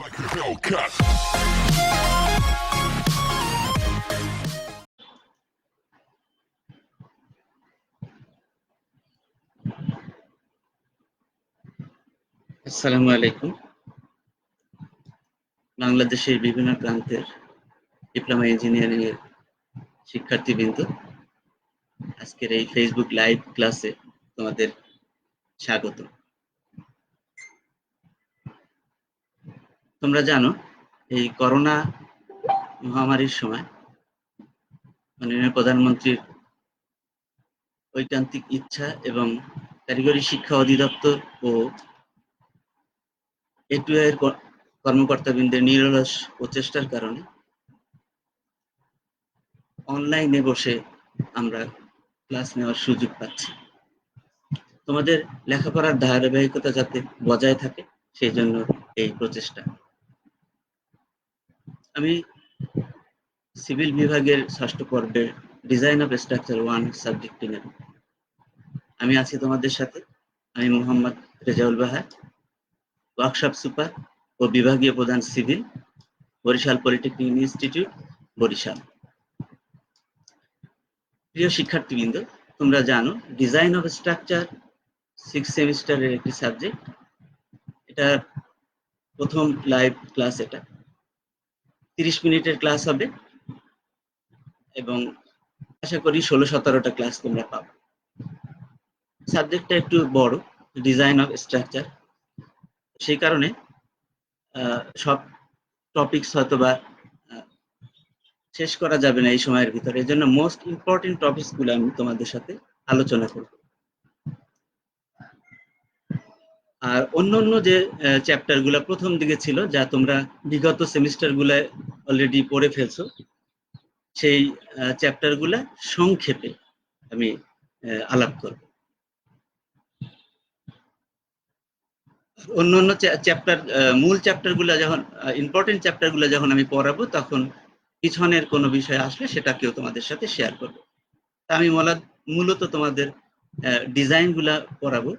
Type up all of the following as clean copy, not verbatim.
like a Hellcat. আসসালামু আলাইকুম। বাংলাদেশের বিভিন্ন প্রান্তের ডিপ্লোমা ইঞ্জিনিয়ারিং এর শিক্ষার্থীবৃন্দ, আজকের এই ফেসবুক লাইভ ক্লাসে তোমাদের স্বাগত। তোমরা জানো, এই করোনা মহামারীর সময় মাননীয় প্রধানমন্ত্রীর ঐকান্তিক ইচ্ছা এবং কারিগরি শিক্ষা অধিদপ্তর ও এটুআই এর কর্মকর্তাবৃন্দের নিরলস প্রচেষ্টার কারণে অনলাইনে বসে আমরা ক্লাস নেওয়ার সুযোগ পাচ্ছি। তোমাদের লেখাপড়ার ধারাবাহিকতা যাতে বজায় থাকে সেই জন্য এই প্রচেষ্টা। আমি সিভিল বিভাগের ষষ্ঠ পর্বের ডিজাইন অফ স্ট্রাকচার 1 সাবজেক্ট নেব। আমি আছি তোমাদের সাথে। আমি মোহাম্মদ রেজাউল বাহার, ওয়ার্কশপ সুপার ও বিভাগীয় প্রধান civil, Barishal polytechnic institute, Barishal. প্রিয় শিক্ষার্থীবৃন্দ, তোমরা জানো ডিজাইন অফ স্ট্রাকচার 6 সেমিস্টারের একটি সাবজেক্ট। এটা প্রথম লাইভ ক্লাস। এটা 30 মিনিটের ক্লাস হবে এবং আশা করি 16-17টা ক্লাস তোমরা পাবে। সাবজেক্টটা একটু বড়, ডিজাইন অফ স্ট্রাকচার, সেই কারণে সব টপিকস হয়তো বা শেষ করা যাবে না এই সময়ের ভিতরে। এর জন্য মোস্ট ইম্পর্টেন্ট টপিকস গুলো আমি তোমাদের সাথে আলোচনা করব। আর অন্য যে চ্যাপ্টার গুলা প্রথম দিকে ছিল, যা তোমরা বিগত সেমিস্টার গুলায় অলরেডি পড়ে ফেলছো, সেই চ্যাপ্টার গুলা সংক্ষেপে আমি আলাপ করব। অন্য চ্যাপ্টার, মূল চ্যাপ্টার গুলা যখন, ইম্পর্টেন্ট চ্যাপ্টার গুলা যখন আমি পড়াবো, তখন পিছনের কোনো বিষয় আসলে সেটাকেও তোমাদের সাথে শেয়ার করবো। আমি মূলত তোমাদের ডিজাইন গুলা পড়াবো।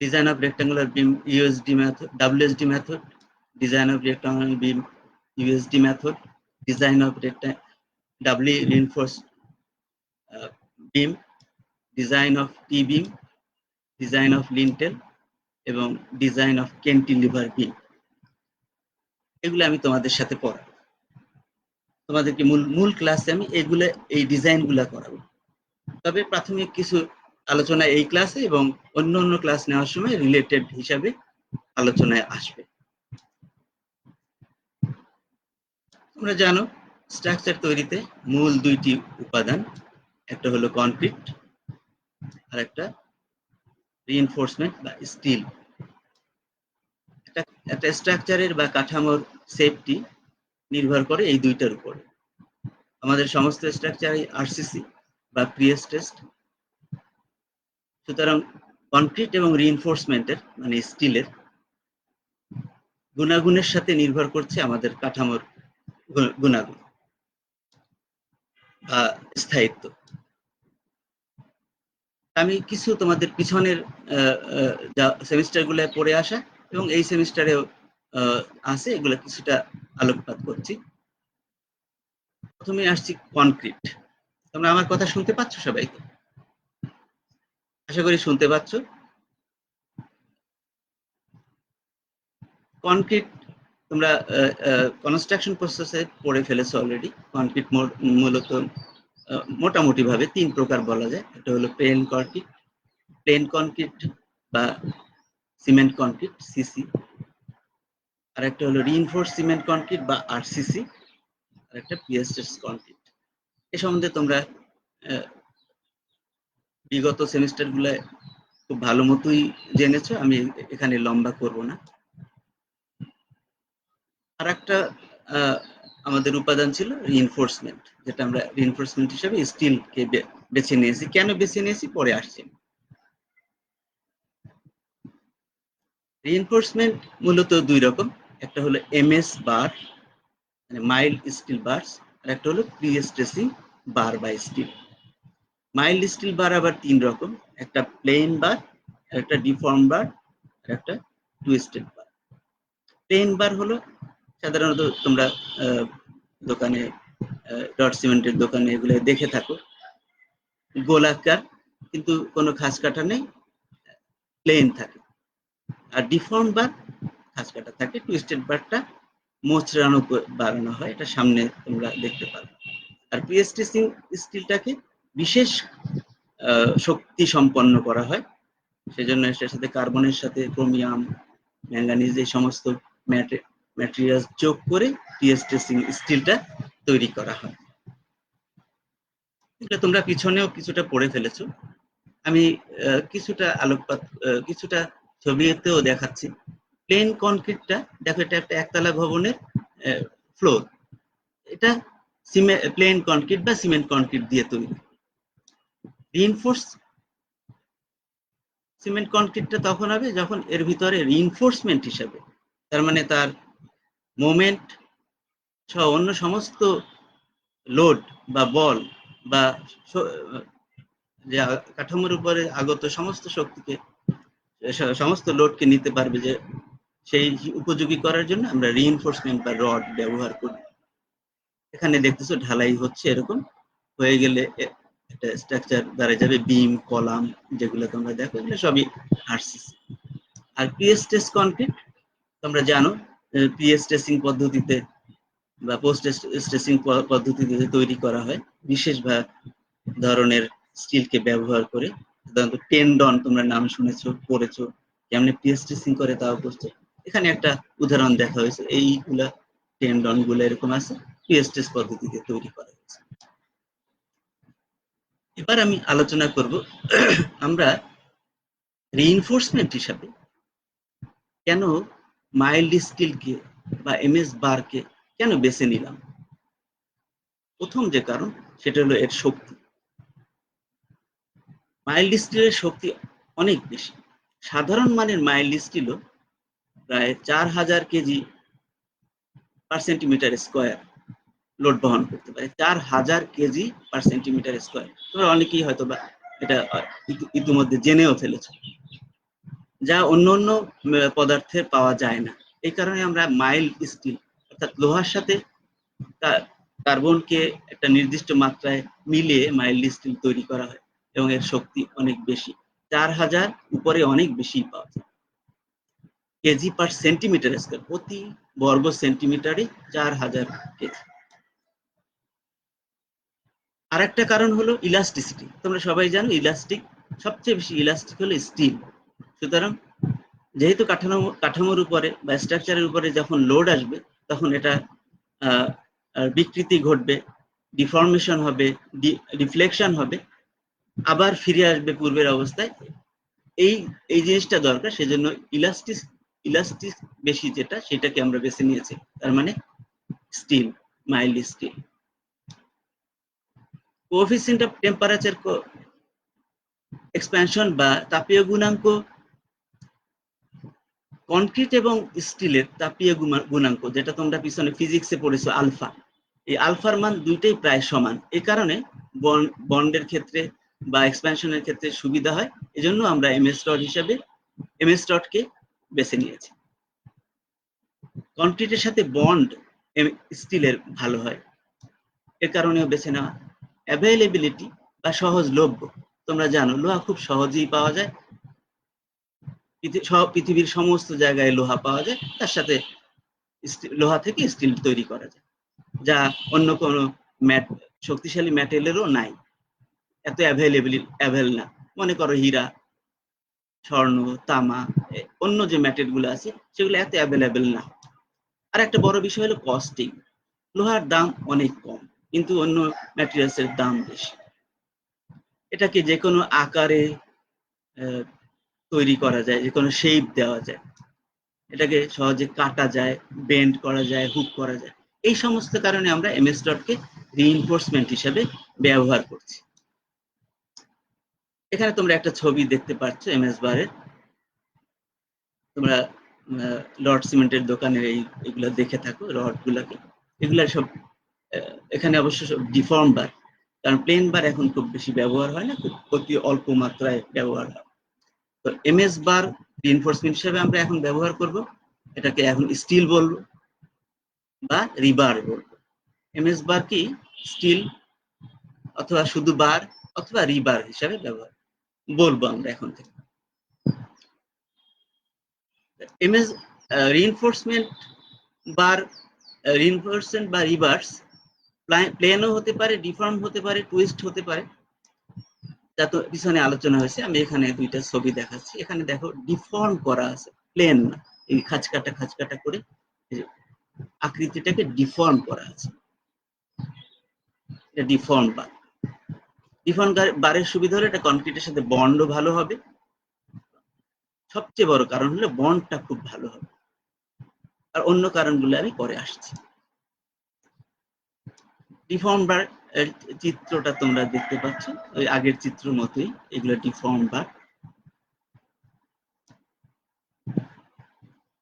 Design of rectangular beam USD method, WSD method, design of rectangular beam USD method, design of doubly reinforced beam, design of T beam, design of lintel এবং ডিজাইন অফ ক্যান্টিলিভার বিম। এগুলো আমি তোমাদের সাথে পড়াবো। তোমাদেরকে মূল ক্লাসে আমি এই ডিজাইন গুলা করাবো। তবে প্রাথমিক কিছু আলোচনা এই ক্লাসে এবং অন্য ক্লাস নেওয়ার সময় রিলেটেড হিসাবে আলোচনায় আসবে। তোমরা জানো, স্ট্রাকচার তৈরিতে মূল দুইটি উপাদান, একটা হলো কনক্রিট আর একটা রিইনফোর্সমেন্ট বা স্টিল। একটা স্ট্রাকচারের বা কাঠামোর সেফটি নির্ভর করে এই দুইটার উপরে। আমাদের সমস্ত স্ট্রাকচারই আরসিসি বা প্রি-স্ট্রেসড। সুতরাং কনক্রিট এবং রিইনফোর্সমেন্টের মানে স্টিলের গুণাগুণের সাথে নির্ভর করছে আমাদের কাঠামোর গুণাগুণ বা স্থায়িত্ব। আমি কিছু তোমাদের পিছনের সেমিস্টার গুলো পড়ে আসা এবং এই সেমিস্টারেও আছে, এগুলো কিছুটা আলোকপাত করছি। প্রথমে আসছি কনক্রিট। তোমরা আমার কথা শুনতে পাচ্ছ? সবাই আশা করি শুনতে পাচ্ছ। কনক্রিট তোমরা কনস্ট্রাকশন প্রসেসে পড়ে ফেলেছো অলরেডি। কনক্রিট মূলত মোটামুটি ভাবে 3 প্রকার বলা যায়। একটা হলো প্লেন কনক্রিট বা সিমেন্ট কনক্রিট সিসি, আর একটা হলো রিইনফোর্সড সিমেন্ট কনক্রিট বা আরসিসি, আর একটা প্রি-স্ট্রেসড কনক্রিট। এ সম্বন্ধে তোমরা বিগত সেমিস্টার গুলায় খুব ভালো মতোই জেনেছো, আমি এখানে লম্বা করব না। আর একটা আমাদের উপাদান ছিল রিইনফোর্সমেন্ট, যেটা আমরা রিইনফোর্সমেন্ট হিসেবে স্টিলকে বেছে নিয়েছি। কেন বেছে নিয়েছি পরে আসছি। রিইনফোর্সমেন্ট মূলত দুই রকম, একটা হলো এমএস বার মানে মাইল্ড স্টিল বারস, আর একটা হলো প্রি-স্ট্রেসিং বার বা স্টিল। মাইল্ড স্টিল বার আবার 3 রকম, একটা প্লেন বার, একটা ডিফর্ম বার, আর একটা টুইস্টেড বার। প্লেন বার হলো সাধারণত তোমরা দোকানে ডট সিমেন্টের দোকানে এগুলো দেখে থাকো, গোলাকার কিন্তু কোনো খাঁজ কাটা নেই, প্লেন থাকে। আর ডিফর্ম বার খাঁজ কাটা থাকে। টুইস্টেড বারটা মোচড়ানো বাড়ানো হয়, এটা সামনে তোমরা দেখতে পারো। আর প্রিস্ট্রেসিং স্টিলটাকে বিশেষ শক্তি সম্পন্ন করা হয়, সেজন্য এটার সাথে কার্বনের সাথে ক্রোমিয়াম, ম্যাঙ্গানিজ এই সমস্ত ম্যাটেরিয়ালস যোগ করে প্রিস্ট্রেসিং স্টিলটা তৈরি করা হয়। এটা তোমরা পিছনেও কিছুটা পড়ে ফেলেছো, আমি কিছুটা আলোকপাত কিছুটা ছবিতেও দেখাচ্ছি। প্লেন কনক্রিটটা দেখো, এটা একটা একতলা ভবনের ফ্লোর, এটা প্লেন কনক্রিট বা সিমেন্ট কনক্রিট দিয়ে তৈরি। রিইনফোর্স সিমেন্ট কনক্রিটটা তখন হবে যখন এর ভিতরে রিইনফোর্সমেন্ট হিসাবে, তার মানে তার মোমেন্ট সহ অন্য সমস্ত লোড বা বল বা যে কাঠামোর উপরে আগত সমস্ত শক্তিকে, সমস্ত লোডকে নিতে পারবে, যে সেই উপযোগী করার জন্য আমরা রিইনফোর্সমেন্ট বা রড ব্যবহার করি। এখানে দেখতেছো ঢালাই হচ্ছে, এরকম হয়ে গেলে একটা স্ট্রাকচার দাঁড়ায় যাবে, বিম, কলাম যেগুলো তোমরা দেখো, এগুলো সবই আরসিসি। আর প্রিস্ট্রেস কনক্রিট তোমরা জানো, প্রিস্ট্রেসিং পদ্ধতিতে বা পোস্ট স্ট্রেসিং পদ্ধতিতে তৈরি করা হয় বিশেষ ধরনের স্টিলকে ব্যবহার করে। সাধারণত টেন্ডন তোমরা নাম শুনেছো, পড়েছো, কেমনে প্রিস্ট্রেসিং করে তাও করছে। এখানে একটা উদাহরণ দেখা হয়েছে, এইগুলা টেন্ডন গুলো এরকম আছে, প্রিস্ট্রেস পদ্ধতিতে তৈরি করা হয়েছে। এবার আমি আলোচনা করব আমরা রিইনফোর্সমেন্ট হিসাবে কেন মাইল্ড স্টিলকে বা এমএস বারকে কেন বেছে নিলাম। প্রথম যে কারণ সেটা হলো এর শক্তি। মাইল্ড স্টিলের শক্তি অনেক বেশি। সাধারণ মানের মাইল্ড স্টিলও প্রায় 4000 KG per centimetre square load বহন করতে পারে। 4000 কেজি পার সেন্টিমিটার স্কোয়ার। তোমরা অনেকেই হয়তো বা এটা ইতিমধ্যে জেনেও ফেলেছ, যা অন্য অন্য পদার্থে পাওয়া যায় না। এই কারণে আমরা মাইল্ড স্টিল অর্থাৎ লোহার সাথে কার্বনকে একটা নির্দিষ্ট মাত্রায় মিলিয়ে মাইল্ড স্টিল তৈরি করা হয় এবং এর শক্তি অনেক বেশি। 4000 উপরে অনেক বেশি পাওয়া যায়। কেজি পার সেন্টিমিটার স্কোয়ার, প্রতি বর্গ সেন্টিমিটারে 4000 কেজি। আর একটা কারণ হলো ইলাস্টিসিটি। তোমরা সবাই জানো ইলাস্টিক, সবচেয়ে বেশি ইলাস্টিক হলো স্টিল। সুতরাং যেহেতু কাঠামোর উপরে বা স্ট্রাকচারের উপরে যখন লোড আসবে তখন এটা বিকৃতি ঘটবে, ডিফর্মেশন হবে, রিফ্লেকশন হবে, আবার ফিরে আসবে পূর্বের অবস্থায়। এই জিনিসটা দরকার, সেজন্য ইলাস্টিক বেশি যেটা, সেটাকে আমরা বেছে নিয়েছি। তার মানে steel, mild steel. Coefficient of temperature expansion বা তাপীয় গুণাঙ্ক, কনক্রিট এবং স্টিলের তাপীয় গুণাঙ্ক, যেটা তোমরা পিছনে ফিজিক্সে পড়েছো আলফা, এই আলফার মান দুইটাই প্রায় সমান। এই কারণে বন্ডের ক্ষেত্রে বা এক্সপ্যানশনের ক্ষেত্রে সুবিধা হয়। এজন্য আমরা এমএস রড হিসাবে এমএস রডকে বেছে নিয়েছি। কনক্রিটের সাথে বন্ড স্টিলের ভালো হয়, এর কারণেও বেছে নেওয়া। অ্যাভেলেবিলিটি বা সহজলভ্য, তোমরা জানো লোহা খুব সহজেই পাওয়া যায়, পৃথিবীর সমস্ত জায়গায় লোহা পাওয়া যায়, তার সাথে লোহা থেকে স্টিল তৈরি করা যায়, যা অন্য কোনো শক্তিশালী ম্যাটেরিয়ালেরও নাই, এত অ্যাভেল না। মনে করো হীরা, স্বর্ণ, তামা, অন্য যে ম্যাটেরিয়াল গুলো আছে সেগুলো এত অ্যাভেলেবেল না। আর একটা বড় বিষয় হলো কস্টিং। লোহার দাম অনেক কম, কিন্তু অন্য ম্যাটেরিয়ালস এর দাম বেশি। এটাকে যে কোনো আকারে তৈরি করা যায়, যে কোনো শেপ দেওয়া যায়, এটাকে সহজে কাটা যায়, বেন্ড করা যায়, হুক করা যায়। এই সমস্ত কারণে আমরা এমএস রডকে রিইনফোর্সমেন্ট হিসেবে ব্যবহার করছি। এখানে তোমরা একটা ছবি দেখতে পাচ্ছ এমএস বারের। তোমরা লর্ড সিমেন্টের দোকানের এইগুলো দেখে থাকো, রড গুলাকে। এগুলা সব এখানে অবশ্য সব ডিফর্ম বার, কারণ প্লেন বার এখন খুব বেশি ব্যবহার হয় না, খুব অতি অল্প মাত্রায় ব্যবহার হয়। তো এমএস বার রিইনফোর্সমেন্ট হিসেবে আমরা এখন ব্যবহার করব, এটাকে এখন স্টিল বলবো বা রিবার বলবো। এমএস বার কি স্টিল অথবা শুধু বার অথবা রিবার হিসাবে ব্যবহার বলবো আমরা এখন থেকে। এমএস রিইনফোর্সমেন্ট বার, রিইনফোর্সমেন্ট বা রিভার্স প্লেনও হতে পারে, ডিফর্ম হতে পারে, টুইস্ট হতে পারে, যা তো পিছনে আলোচনা হয়েছে। আমি এখানে দুইটা ছবি দেখাচ্ছি। এখানে দেখো ডিফর্ম করা আছে, প্লেন না, এই খাঁচকাটা করে আকৃতিটাকে ডিফর্ম করা আছে, এটা ডিফর্ম বার। ডিফর্ম বারের সুবিধা হলো এটা কনক্রিটের সাথে বন্ডও ভালো হবে, সবচেয়ে বড় কারণ হলো বন্ডটা খুব ভালো হবে, আর অন্য কারণগুলো আমি পরে আসছি। ডিফর্ম বার চিত্রটা তোমরা দেখতে পাচ্ছ, ওই আগের চিত্র মতোই এগুলো ডিফর্ম বার।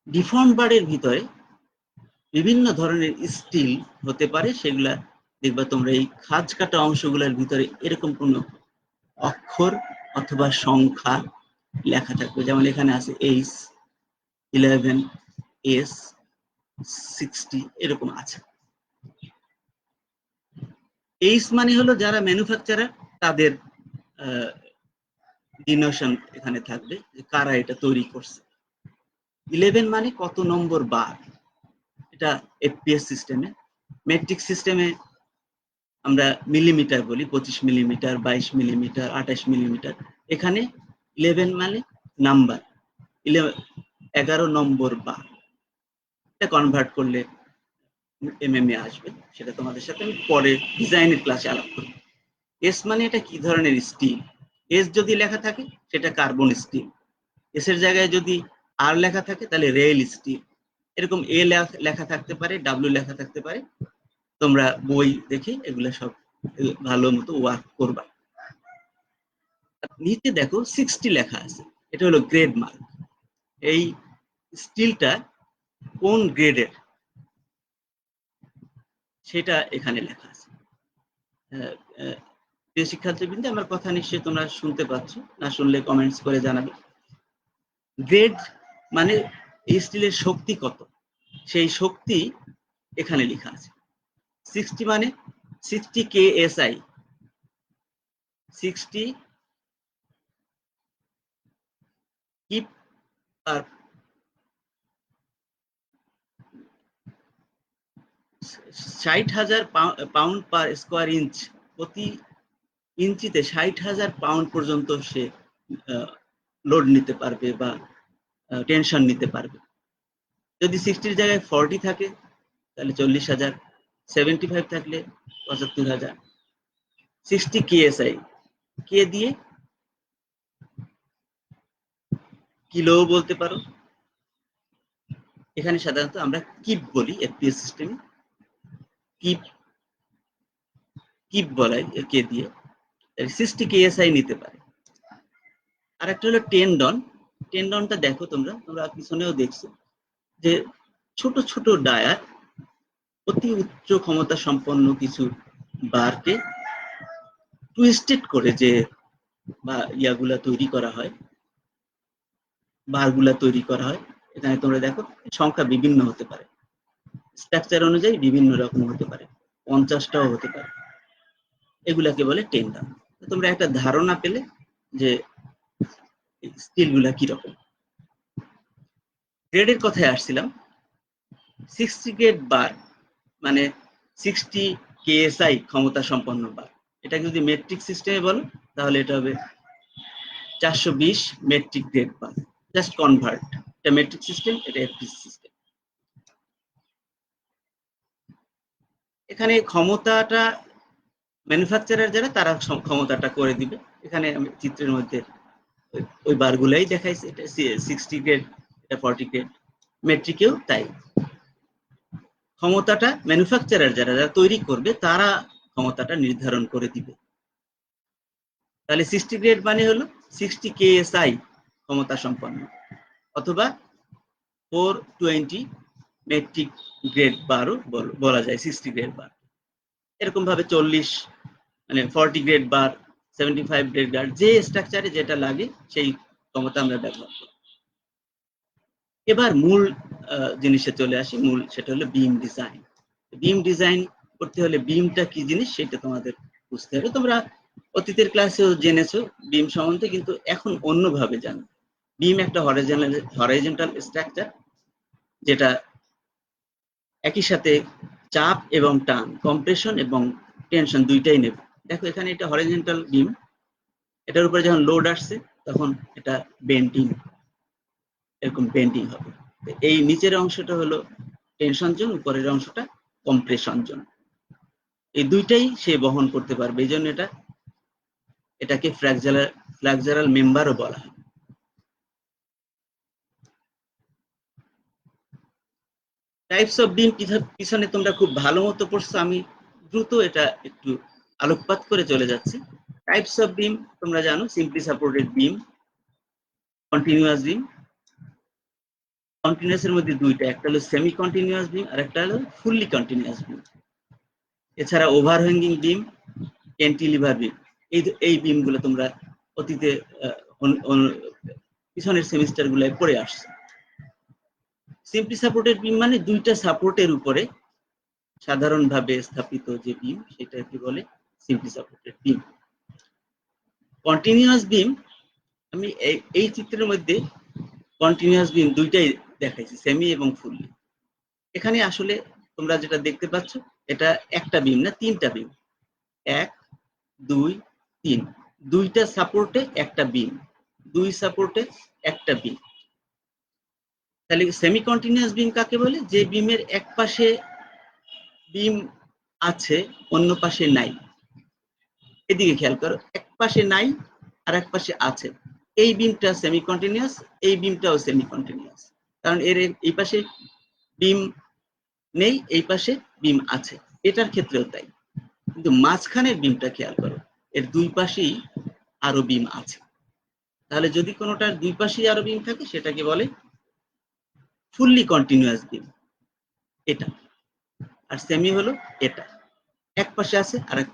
ডিফর্ম বারের ভিতরে বিভিন্ন ধরনের স্টিল হতে পারে, সেগুলা দেখবা তোমরা এই খাঁজ কাটা অংশগুলোর ভিতরে এরকম কোন অক্ষর অথবা সংখ্যা লেখা থাকবে, যেমন এখানে আছে H11 S60 এরকম আছে। এইচ মানে হলো যারা ম্যানুফ্যাকচারার তাদের ডিনোশন এখানে থাকবে যে কারা এটা তৈরি করছে। 11 মানে কত নম্বর বার, এটা এফপিএস সিস্টেমে। মেট্রিক সিস্টেমে আমরা মিলিমিটার বলি, 25 মিলিমিটার, 22 মিলিমিটার, 28 মিলিমিটার। এখানে 11 মানে নাম্বার, 11 নম্বর বার। এটা কনভার্ট করলে এমএমএ আসবে, সেটা তোমাদের সাথে আমি পরে ডিজাইনের ক্লাসে আলাপ করব। এস মানে এটা কি ধরনের স্টিল, এস যদি লেখা থাকে সেটা কার্বন স্টিল, এস এর জায়গায় যদি আর লেখা থাকে তাহলে রেল স্টিল। এরকম এ লেখা থাকতে পারে, ডাব্লিউ লেখা থাকতে পারে, তোমরা বই দেখে এগুলো সব ভালো মতো ওয়ার্ক করবা। নিচে দেখো 60 লেখা আছে, এটা হলো গ্রেড মার্ক। এই স্টিলটা কোন গ্রেডের সেটা এখানে লেখা আছে। প্রিয় শিক্ষার্থীবৃন্দ, আমার কথা নিশ্চয়ই তোমরা শুনতে পাচ্ছ, না শুনলে কমেন্টস করে জানাবে। গ্রেড মানে এই স্টিলের শক্তি কত, সেই শক্তি এখানে লেখা আছে। 60 মানে 60 KSI, 60 কিপ আর 60,000 পাউন্ড পার স্কোয়ার ইঞ্চ, প্রতি ইঞ্চিতে 60,000 পাউন্ড পর্যন্ত সে লোড নিতে পারবে বা টেনশন নিতে পারবে। যদি 60 জায়গায় 40 থাকে তাহলে 40,000, 75 থাকলে 75,000। 60 KSI, কে দিয়ে কিলো বলতে পারো, এখানে সাধারণত আমরা কিপ বলি এফপিএস সিস্টেমে, কিপ কিপ বলাই কে দিয়ে, 60 KSI নিতে পারে। আর একটা হলো টেন্ডন। টেন্ডনটা দেখো তোমরা পিছনেও দেখছো যে ছোট ছোট ডায়ার অতি উচ্চ ক্ষমতা সম্পন্ন কিছু বারকে টুইস্টেড করে যে বা ইয়াগুলা তৈরি করা হয়, বারগুলা তৈরি করা হয়। এখানে তোমরা দেখো সংখ্যা বিভিন্ন হতে পারে, স্ট্রাকচার অনুযায়ী বিভিন্ন রকম হতে পারে, 50টাও হতে পারে। এগুলাকে বলে টেন্ডন। তোমরা একটা ধারণা পেলে যে স্টিলগুলা কিরকম। গ্রেডের কথায় আসছিলাম। 60 গ্রেড বার মানে 60 KSI ক্ষমতা সম্পন্ন বার। এটা যদি মেট্রিক সিস্টেমে বলো তাহলে এটা হবে 420 মেট্রিক গ্রেড বার। জাস্ট কনভার্ট, এটা মেট্রিক সিস্টেম, এটা এফপিএস সিস্টেম। এখানে ক্ষমতাটা ম্যানুফ্যাকচারার যারা তারা ক্ষমতাটা করে দিবে। এখানে আমি চিত্রের মধ্যে ওই বারগুলাই দেখাইছি, এটা 60 গ্রেড, এটা 40 গ্রেড। মেট্রিকেও তাই, ক্ষমতাটা ম্যানুফ্যাকচারার যারা তৈরি করবে তারা ক্ষমতাটা নির্ধারণ করে দিবে। তাহলে 60 গ্রেড মানে হলো 60 KSI ক্ষমতা সম্পন্ন, অথবা 420 মেট্রিক গ্রেড বারও বলা যায় 60 গ্রেড বার। এরকম ভাবে 40 মানে 40 গ্রেড বার, 75 গ্রেড বার, যে স্ট্রাকচারে যেটা লাগে সেই ক্ষমতা আমরা ব্যবহার করি। এবার মূল জিনিসে চলে আসি, মূল সেটা হলো বিম ডিজাইন। বিম ডিজাইন করতে হলে বিমটা কি জিনিস সেটা তোমাদের বুঝতে হবে। তোমরা অতীতের ক্লাসেও জেনেছো বিম সম্বন্ধে, কিন্তু এখন অন্যভাবে জানো। বিম একটা হরাইজন্টাল স্ট্রাকচার, যেটা একই সাথে চাপ এবং টান, কম্প্রেশন এবং টেনশন দুইটাই নেবে। দেখো এখানে এটা হরাইজন্টাল বিম, এটার উপরে যখন লোড আসছে তখন এটা বেন্ডিং, এরকম বেন্ডিং হবে। এই নিচের অংশটা হলো টেনশন জোন, উপরের অংশটা কম্প্রেশন জোন। এই দুইটাই সে বহন করতে পারবে, এই জন্য এটাকে ফ্ল্যাক্সারাল মেম্বারও বলা হয়। টাইপস অফ বিম পিছনে তোমরা খুব ভালো মতো পড়ছো, আমি দ্রুত এটা একটু আলোকপাত করে চলে যাচ্ছি। টাইপস অফ বিম তোমরা জানো, সিম্পলি সাপোর্টেড বিম, কন্টিনিউয়াস বিম। কন্টিনিউয়াস এর মধ্যে দুইটা, একটা হলো সেমি কন্টিনিউয়াস বিম আর একটা হলো ফুললি কন্টিনিউয়াস বিম। এছাড়া ওভারহ্যাঙ্গিং বিম, ক্যান্টিলিভার বিম, এই বিম গুলো তোমরা অতীতে পিছনের সেমিস্টার গুলায় পড়ে আসছে। সিম্পলি সাপোর্টেড বিম মানে দুইটা সাপোর্টের উপরে সাধারণভাবে স্থাপিত যে বিম সেটাকে বলে সিম্পলি সাপোর্টেড বিম। কন্টিনিউয়াস বিম, আমি এই চিত্রের মধ্যে কন্টিনিউয়াস বিম দুইটাই দেখাইছি, সেমি এবং ফুললি। এখানে আসলে তোমরা যেটা দেখতে পাচ্ছ এটা একটা বিম না, তিনটা বিম, 1 2 3, দুইটা সাপোর্টে একটা বিম, দুই সাপোর্টে একটা বিম। তাহলে সেমি কন্টিনিউয়াস বিম কাকে বলে? যে বিমের এক পাশে বিম আছে অন্য পাশে নাই। এদিকে খেয়াল করো, এক পাশে নাই আর এক পাশে আছে, এই বিমটা সেমি কন্টিনিউয়াস, এই বিমটাও সেমি কন্টিনিউয়াস, কারণ এর এই পাশে বিম নেই, এই পাশে বিম আছে, এটার ক্ষেত্রেও তাই। কিন্তু মাঝখানের বিমটা খেয়াল করো, এর দুই পাশেই আরো বিম আছে। তাহলে যদি কোনোটার দুই পাশেই আরো বিম থাকে সেটাকে বলে ফুললি কন্টিনিউয়াস বিম, এটা। আর সেমি হলো এটা, এক পাশে আছে আর এক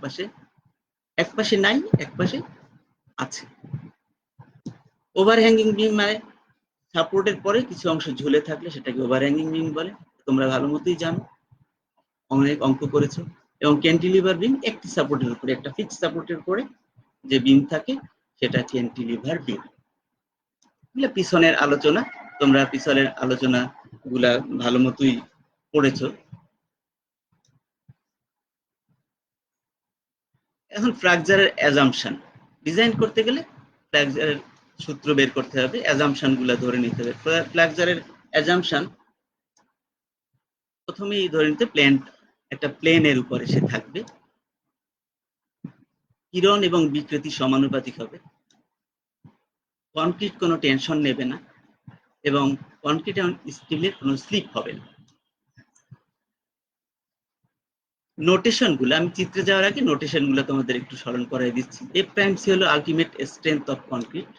পাশে নাই, এক পাশে আছে। ওভারহ্যাঙ্গিং বিম মানে সাপোর্টের পরে কিছু অংশ ঝুলে থাকলে সেটাকে ওভারহ্যাঙ্গিং বিম বলে, তোমরা ভালো মতোই জানো, অনেক অঙ্ক করেছো। এবং ক্যান্টিলিভার বিম একটি সাপোর্টের উপরে, একটা ফিক্স সাপোর্টের উপরে যে বিম থাকে সেটা ক্যান্টিলিভার বিম। পিছনের আলোচনা, তোমরা পিছনের আলোচনা গুলা ভালো মতোই পড়েছো। এখন ফ্র্যাকচারের অ্যাজাম্পশন ডিজাইন করতে গেলে ফ্র্যাকচারের সূত্র বের করতে হবে, অ্যাজাম্পশন গুলা ধরে নিতে হবে। ফ্র্যাকচারের অ্যাজাম্পশন প্রথমেই ধরে নিতে, একটা প্লেনের উপরে সে থাকবে, কিরণ এবং বিকৃতি সমানুপাতিক হবে, কনক্রিট কোনো টেনশন নেবে না এবং কনক্রিট এবং স্টিলের কোনো স্লিপ হবে না। নোটেশন গুলো আমি চিত্রে যাওয়ার আগে নোটেশন গুলো তোমাদের একটু স্মরণ করাই দিচ্ছি। এফ প্রাইম সি হলো ultimate strength of concrete,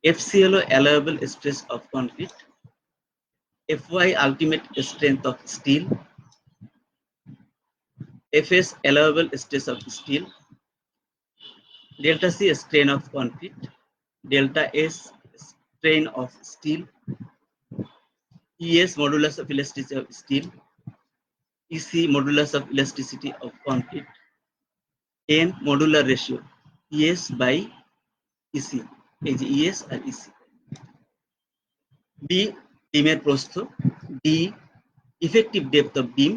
f c হলো allowable stress of concrete, f y ultimate strength of steel, f s allowable stress of steel, delta c strain of concrete, delta s strain of steel, ES modulus of elasticity of steel, EC modulus of elasticity of concrete, N modular ratio ES by EC, এই যে ES আর EC। B বিমের প্রস্থ, D effective depth of beam,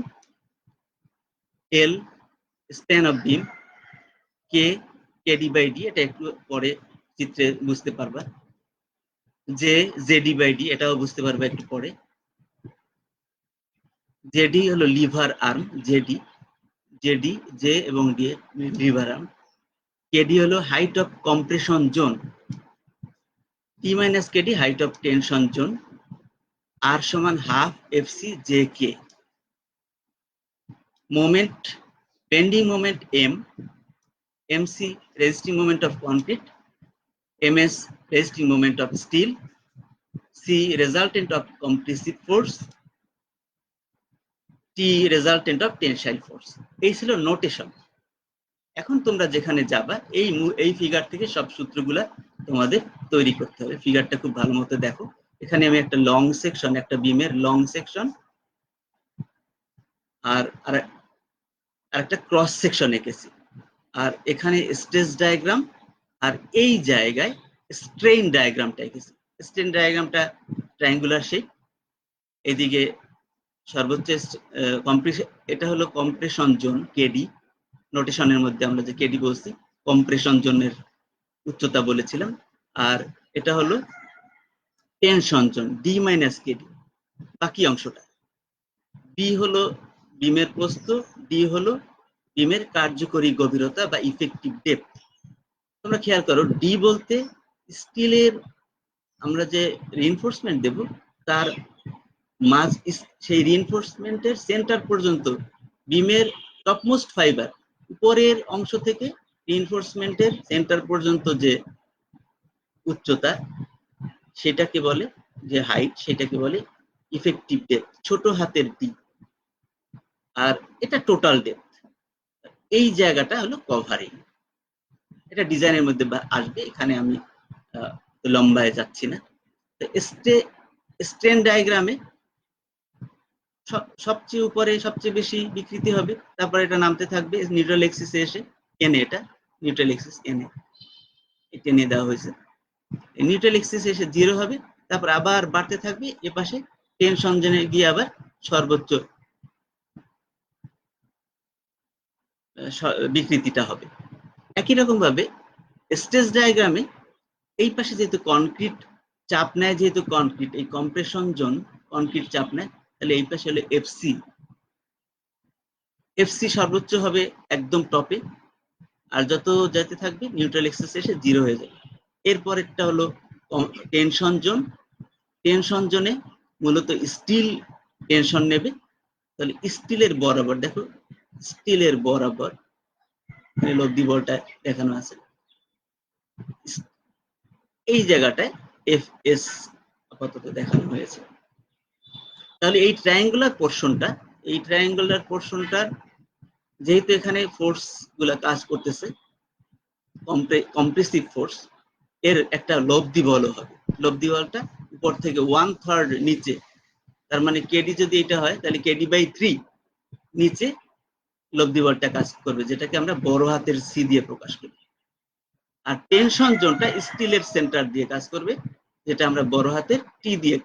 L span of beam, K KD by D, এটা একটু পরে চিত্রে বুঝতে পারবা, যে JD by D এটাও বুঝতে পারবা একটু পরে। জেডি হলো লিভার আর্ম, জেডি জে এবং ডি লিভার আর্ম। কেডি হলো height of compression zone, t minus k d height of tension zone, আর সমান half f c j k. Moment, bending moment M, M c resisting moment of concrete, M s resisting moment of steel, C resultant of compressive force, T resultant of tensile force. এই ছিল notation. এখন তোমরা যেখানে যাবা এই figure থেকে সব সূত্রগুলা তোমাদের তৈরি করতে হবে। ফিগারটা খুব ভালো মতো দেখো, এখানে আমি একটা লং সেকশন, একটা বিমের লং সেকশন আর একটা ক্রস সেকশন এঁকেছি। আর এখানে স্ট্রেস ডায়াগ্রাম, আর এই জায়গায় স্ট্রেইন ডায়াগ্রামটা এঁকেছি। স্ট্রেইন ডায়াগ্রামটা ট্রায়াঙ্গুলার শেপ, এদিকে সর্বোচ্চ কম্প্রেশন, এটা হলো কম্প্রেশন জোন কেডি, নোটেশনের মধ্যে আমরা যে কেডি বলছি কম্প্রেশন জোনের উচ্চতা বলেছিলাম। আর এটা হলো tension zone D minus KD, বাকি অংশটা। বি হলো বিমের প্রস্থ, ডি হলো বিমের কার্যকরী গভীরতা বা ইফেক্টিভ ডেপথ। তোমরা খেয়াল করো, ডি বলতে স্টিলের আমরা যে রিইনফোর্সমেন্ট দেব তার মাঝ, সেই রিইনফোর্সমেন্টের সেন্টার পর্যন্ত বিমের টপমোস্ট ফাইবার উপরের অংশ থেকে রিইনফোর্সমেন্টের সেন্টার পর্যন্ত যে উচ্চতা সেটাকে বলে, যে হাইট সেটাকে বলে ইফেক্টিভ ডেপথ, ছোট হাতের ডি। আর এটা টোটাল ডেপথ। এই জায়গাটা হলো কভারিং। এটা ডিজাইনের মধ্যে আসবে, এখানে আমি লম্বায় যাচ্ছি না। স্ট্রেন ডায়াগ্রামে সবচেয়ে উপরে সবচেয়ে বেশি বিকৃতি হবে, তারপর এটা নামতে থাকবে নিউট্রাল এক্সিসে এসে এনে, এটা নিউট্রাল এক্সিস এনে টেনে দেওয়া হয়েছে। নিউট্রাল এক্সিসে এসে 0 হবে, তারপর আবার বাড়তে থাকবে, এপাশে টেনশন জোনে গিয়ে আবার সর্বোচ্চ বিকৃতিটা হবে। একই রকম ভাবে স্ট্রেস ডায়াগ্রামে এই পাশে যেহেতু কনক্রিট চাপ নেয়, যেহেতু কনক্রিট এই কম্প্রেশন জোন কনক্রিট চাপ নেয়, তাহলে এই পাশে হলো এফসি। এফসি সর্বোচ্চ হবে একদম টপে, আর যত যেতে থাকবে নিউট্রাল এক্সিস এসে 0 হয়ে যাবে। এরপর একটা হলো টেনশন জোন। টেনশন জোনে মূলত স্টিল টেনশন নেবে, তাহলে স্টিলের বরাবর, দেখো স্টিলের বরাবর লব্ধি বলটা দেখানো আছে, এই জায়গাটায় এফ এস আপাতত দেখানো হয়েছে। তাহলে এই ট্রায়াঙ্গুলার পোর্শনটার যেহেতু এখানে ফোর্স গুলা কাজ করতেছে, কম্প্রেসিভ ফোর্স, এর একটা লব্ধি বল হবে। লব্ধি বলটা উপর থেকে 1/3 নিচে, তার মানে কেডি যদি এটা হয় তাহলে কেডি বাই 3 নিচে লব্ধি বলটা কাজ করবে, যেটাকে আমরা বড় হাতের সি দিয়ে প্রকাশ করি। আর টেনশন জোনটা স্টিলের সেন্টার দিয়ে কাজ করবে, যেটা আমরা বড় হাতের টি দিয়ে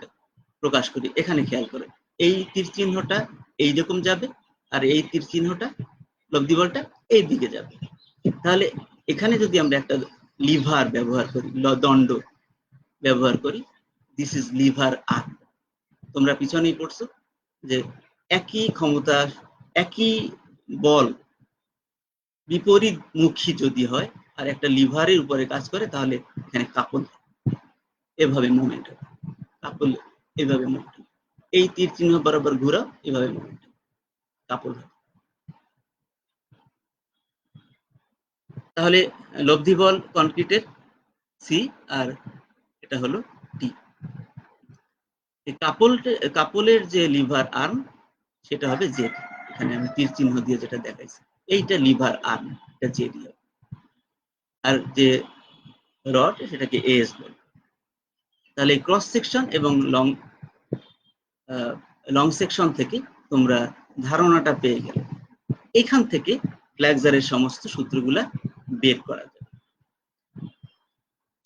প্রকাশ করি। এখানে খেয়াল করে এই তীর চিহ্নটা এইরকম যাবে, আর এই তীর চিহ্নটা লব্ধি বলটা এই দিকে যাবে। তাহলে এখানে যদি আমরা একটা লিভার ব্যবহার করি, দণ্ড ব্যবহার করি, দিস ইজ লিভার আর। তোমরা পিছনেই পড়ছো যে একই ক্ষমতা, একই বল বিপরীত মুখী যদি হয় আর একটা লিভারের উপরে কাজ করে, তাহলে এখানে কাপল এভাবে মুভমেন্ট হবে, কাপল এভাবে মুভমেন্ট হবে, এই তীর চিহ্ন বরাবর ঘুরাও, এভাবে মুভমেন্ট হবে, কাপল হবে। তাহলে লব্ধি বল কনক্রিটের সি, আর এটা হলো টি। কাপলের যে লিভার আর্ম সেটা হবে জেড, এখানে আমি তীর চিহ্ন দিয়ে যেটা দেখাইছি, এইটা লিভার আর্ম, এটা জেড হবে। আর যে রড সেটাকে এস বলে। তাহলে ক্রস সেকশন এবং লং সেকশন থেকে তোমরা ধারণাটা পেয়ে গেলে, এখান থেকে ফ্ল্যাক্সারের সমস্ত সূত্রগুলা বের করা যাবে।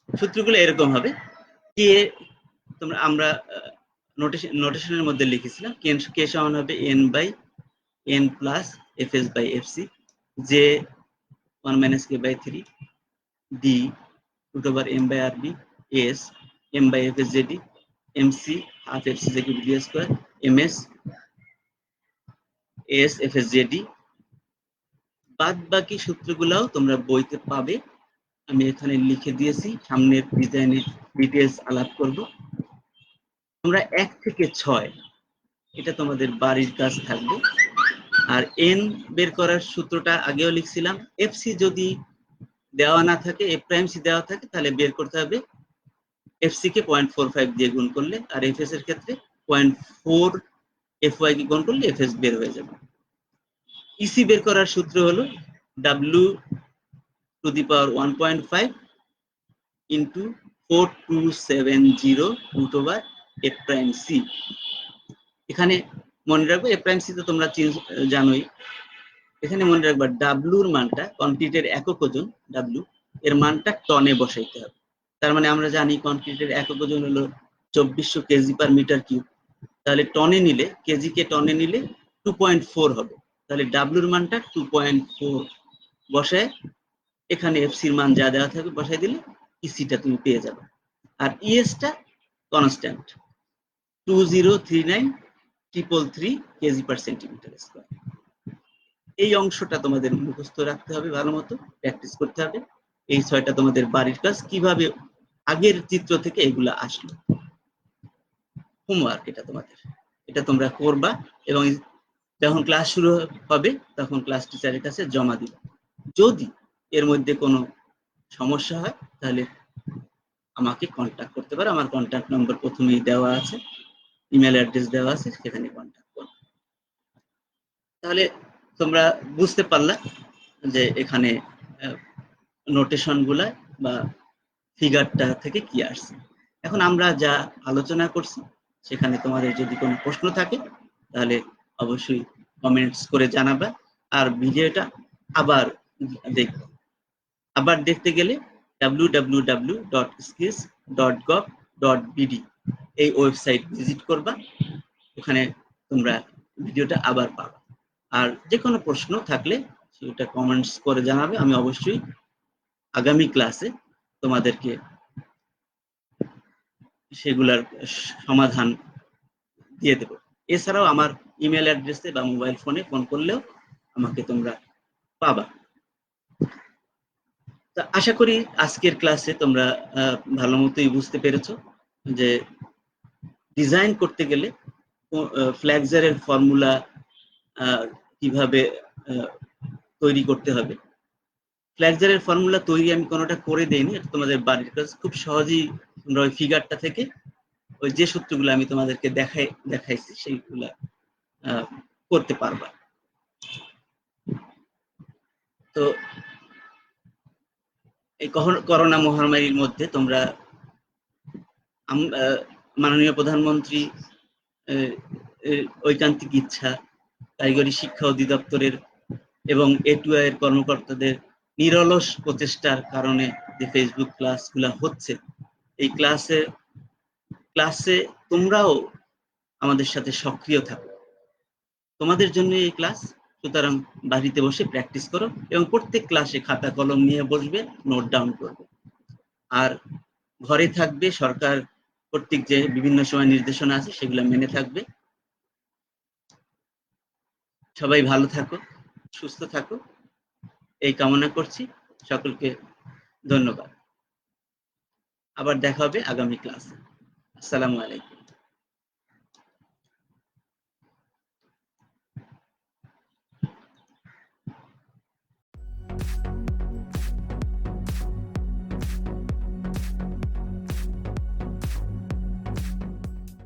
সূত্রগুলো এরকম হবে, কে তোমরা আমরা নোটেশনের মধ্যে লিখেছিলাম, কে সমান হবে N by N plus F S by F C, J 1 minus k by 3, d root over m by rb, s m by f s jd, mc half f c j cube d square, ms s f s jd। বাদ বাকি সূত্রগুলোও তোমরা বইতে পাবে, আমি এখানে লিখে দিয়েছি, সামনের ডিজাইনে ডিটেলস আলাপ করব। তোমরা 1 থেকে 6 এটা তোমাদের বাড়ির কাজ থাকবে। আর এন বের করার সূত্রটা আগেও লিখছিলাম, এফসি যদি দেওয়া না থাকে, এফ প্রাইম সি দেওয়া থাকে, তাহলে বের করতে হবে এফসি কে 0.45 দিয়ে গুণ করলে, আর এফএস এর ক্ষেত্রে 0.4 এফওয়াই কে গুণ করলে এফএস বের হয়ে যাবে। ইসি বের করার সূত্র হলো W to the power 1.5 into 4270 root over A prime C. এখানে মনে রাখবে এ প্রাইম সি তো তোমরা জানোই। এখানে মনে রাখবা ডাব্লুর মানটা, কংক্রিটের একক ওজন ডাব্লু এর মানটা টনে বসাইতে হবে। তার মানে আমরা জানি কংক্রিটের একক ওজন হলো 2400 কেজি পার মিটার কিউব। তাহলে টনে নিলে, কেজিকে টনে নিলে 2.4 হবে। তাহলে ডাব্লুর মানটা 2.4 বসায় এখানে এফসির মান যা দেওয়া থাকবে বসাই দিলে ইসিটা তুমি পেয়ে যাবে। আর ইএসটা constant 2039,333 kg per centimetre square. এই অংশটা তোমাদের মুখস্থ রাখতে হবে, ভালো মতো প্র্যাকটিস করতে হবে। এই 6টা তোমাদের বাড়ির কাজ, কিভাবে আগের চিত্র থেকে এগুলা আসলো হোমওয়ার্ক, এটা তোমাদের, এটা তোমরা করবা এবং যখন ক্লাস শুরু হবে তখন ক্লাস টিচারের কাছে জমা দিবা। যদি এর মধ্যে কোনো সমস্যা হয় তাহলে আমাকে কন্ট্যাক্ট করতে পারো। আমার কন্ট্যাক্ট নম্বর প্রথমেই দেওয়া আছে, ইমেল অ্যাড্রেস দেওয়া আছে, সেখানে কন্ট্যাক্ট করো। তাহলে তোমরা বুঝতে পারলা যে এখানে নোটেশন গুলা বা ফিগারটা থেকে কি আসছে। এখন আমরা যা আলোচনা করছি সেখানে তোমাদের যদি কোনো প্রশ্ন থাকে তাহলে অবশ্যই কমেন্টস করে জানাবা। আর ভিডিওটা আবার দেখবে। আবার দেখতে গেলে www.skills.gov.bd এই ওয়েবসাইট ভিজিট করবা। ওখানে তোমরা ভিডিওটা আবার পাবা। আর যে কোনো প্রশ্ন থাকলে সেটা কমেন্টস করে জানাবে। আমি অবশ্যই আগামী ক্লাসে তোমাদেরকে সেগুলার সমাধান দিয়ে দেব। এছাড়াও আমার ইমেল অ্যাড্রেসে বা মোবাইল ফোনে ফোন করলেও আমাকে তোমরা পাবা। তা আশা করি আজকের ক্লাসে তোমরা ভালো মতোই বুঝতে পেরেছো যে ডিজাইন করতে গেলে ফ্ল্যাক্সারের ফর্মুলা কিভাবে তৈরি করতে হবে। ফ্ল্যাক্সারের ফর্মুলা তৈরি আমি কোনোটা করে দেইনি, এটা তোমাদের বাড়ির কাজ। খুব সহজেই তোমরা ওই ফিগারটা থেকে ওই যে সূত্রগুলো আমি তোমাদেরকে দেখাইছি সেইগুলা করতে পারবা। তো এই করোনা মহামারীর মধ্যে তোমরা মাননীয় প্রধানমন্ত্রী ঐকান্তিক ইচ্ছা, কারিগরি শিক্ষা অধিদপ্তরের এবং এটুআই এর কর্মকর্তাদের নিরলস প্রচেষ্টার কারণে যে ফেসবুক ক্লাসগুলো হচ্ছে, এই ক্লাসে তোমরাও আমাদের সাথে সক্রিয় থাকো। তোমাদের জন্য এই ক্লাস, সুতরাং বাড়িতে বসে প্র্যাকটিস করো এবং প্রত্যেক ক্লাসে খাতা কলম নিয়ে বসবে, নোট ডাউন করবে। আর ঘরে থাকবে, সরকার কর্তৃক যে বিভিন্ন সময় নির্দেশনা আছে সেগুলো মেনে থাকবে। সবাই ভালো থাকো, সুস্থ থাকো, এই কামনা করছি। সকলকে ধন্যবাদ। আবার দেখা হবে আগামী ক্লাসে। আসসালামু আলাইকুম।